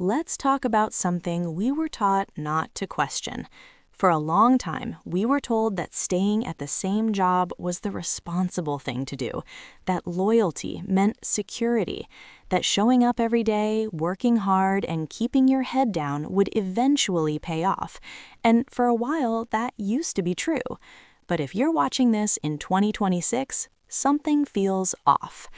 let's talk about something we were taught not to question. For a long time, we were told that staying at the same job was the responsible thing to do, that loyalty meant security, that showing up every day, working hard, and keeping your head down would eventually pay off. And for a while, that used to be true. But if you're watching this in 2026, something feels off.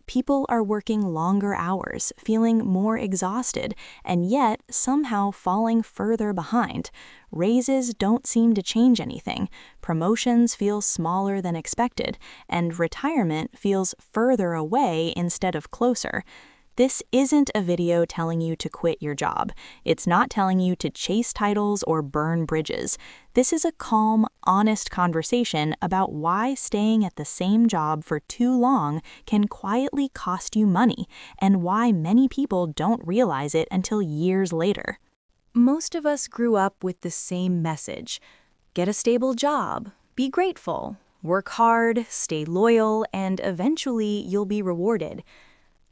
People are working longer hours, feeling more exhausted, and yet somehow falling further behind. Raises don't seem to change anything, promotions feel smaller than expected, and retirement feels further away instead of closer. This isn't a video telling you to quit your job. It's not telling you to chase titles or burn bridges. This is a calm, honest conversation about why staying at the same job for too long can quietly cost you money, and why many people don't realize it until years later. Most of us grew up with the same message. Get a stable job, be grateful, work hard, stay loyal, and eventually you'll be rewarded.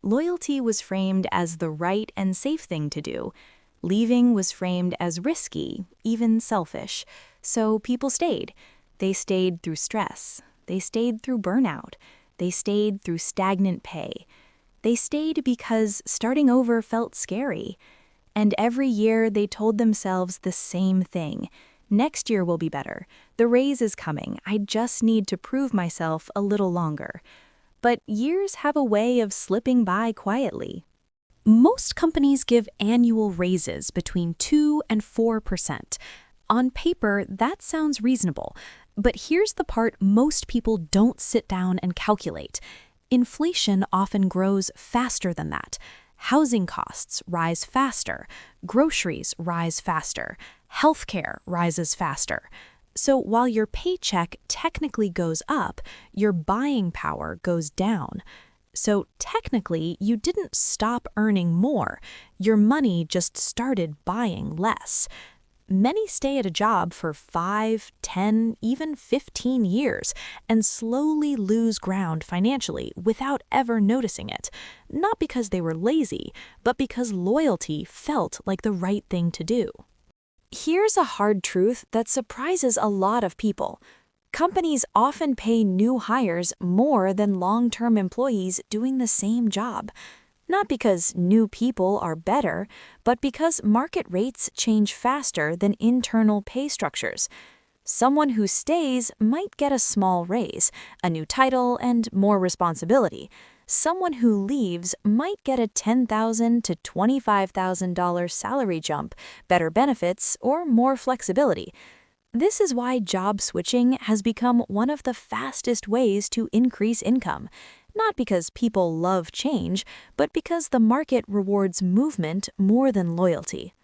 Loyalty was framed as the right and safe thing to do. Leaving was framed as risky, even selfish. So people stayed. They stayed through stress. They stayed through burnout. They stayed through stagnant pay. They stayed because starting over felt scary. And every year they told themselves the same thing. Next year will be better. The raise is coming. I just need to prove myself a little longer. But years have a way of slipping by quietly. Most companies give annual raises between 2 and 4%. On paper, that sounds reasonable. But here's the part most people don't sit down and calculate. Inflation often grows faster than that. Housing costs rise faster. Groceries rise faster. Healthcare rises faster. So while your paycheck technically goes up, your buying power goes down. So technically, you didn't stop earning more. Your money just started buying less. Many stay at a job for 5, 10, even 15 years and slowly lose ground financially without ever noticing it. Not because they were lazy, but because loyalty felt like the right thing to do. Here's a hard truth that surprises a lot of people. Companies often pay new hires more than long-term employees doing the same job. Not because new people are better, but because market rates change faster than internal pay structures. Someone who stays might get a small raise, a new title, and more responsibility. Someone who leaves might get a $10,000 to $25,000 salary jump, better benefits, or more flexibility. This is why job switching has become one of the fastest ways to increase income. Not because people love change, but because the market rewards movement more than loyalty.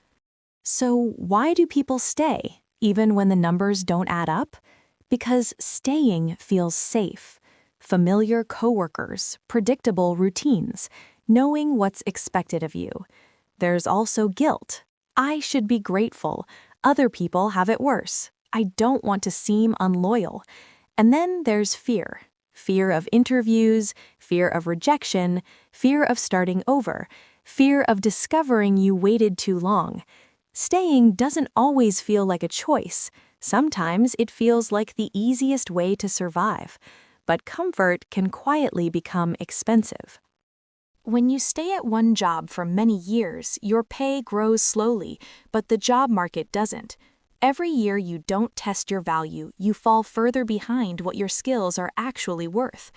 So why do people stay, even when the numbers don't add up? Because staying feels safe. Familiar coworkers, predictable routines, knowing what's expected of you. There's also guilt. I should be grateful. Other people have it worse. I don't want to seem unloyal. And then there's fear. Fear of interviews, fear of rejection, fear of starting over, fear of discovering you waited too long. Staying doesn't always feel like a choice. Sometimes it feels like the easiest way to survive. But comfort can quietly become expensive. When you stay at one job for many years, your pay grows slowly, but the job market doesn't. Every year you don't test your value, you fall further behind what your skills are actually worth.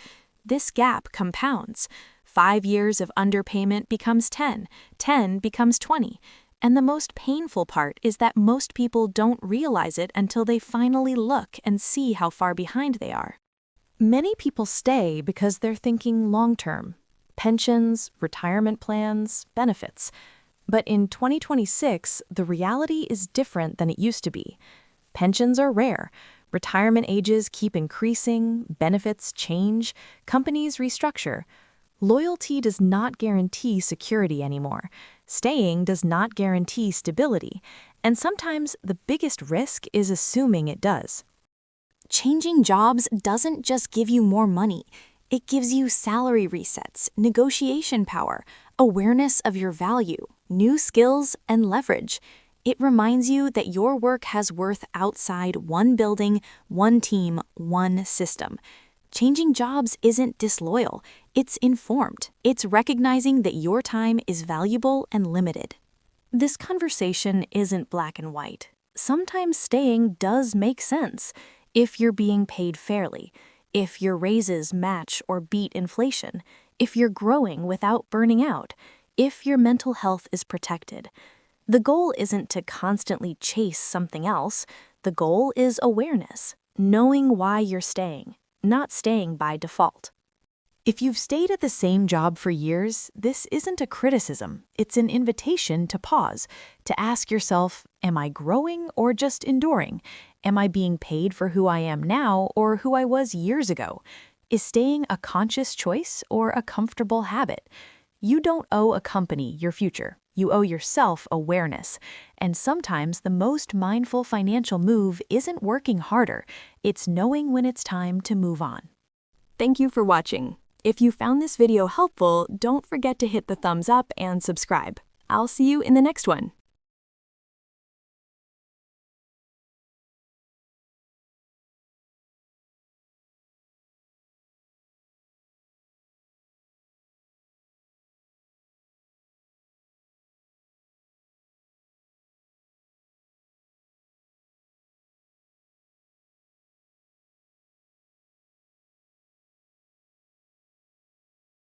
This gap compounds. 5 years of underpayment becomes 10, 10 becomes 20. And the most painful part is that most people don't realize it until they finally look and see how far behind they are. Many people stay because they're thinking long-term. Pensions, retirement plans, benefits. But in 2026, the reality is different than it used to be. Pensions are rare. Retirement ages keep increasing, benefits change, companies restructure. Loyalty does not guarantee security anymore. Staying does not guarantee stability. And sometimes the biggest risk is assuming it does. Changing jobs doesn't just give you more money. It gives you salary resets, negotiation power, Awareness of your value, new skills, and leverage. It reminds you that your work has worth outside one building, one team, one system. Changing jobs isn't disloyal, it's informed. It's recognizing that your time is valuable and limited. This conversation isn't black and white. Sometimes staying does make sense if you're being paid fairly, if your raises match or beat inflation, if you're growing without burning out, if your mental health is protected. The goal isn't to constantly chase something else. The goal is awareness, knowing why you're staying, not staying by default. If you've stayed at the same job for years, this isn't a criticism. It's an invitation to pause, to ask yourself, am I growing or just enduring? Am I being paid for who I am now or who I was years ago? Is staying a conscious choice or a comfortable habit? You don't owe a company your future. You owe yourself awareness. And sometimes the most mindful financial move isn't working harder. It's knowing when it's time to move on. Thank you for watching. If you found this video helpful, don't forget to hit the thumbs up and subscribe. I'll see you in the next one.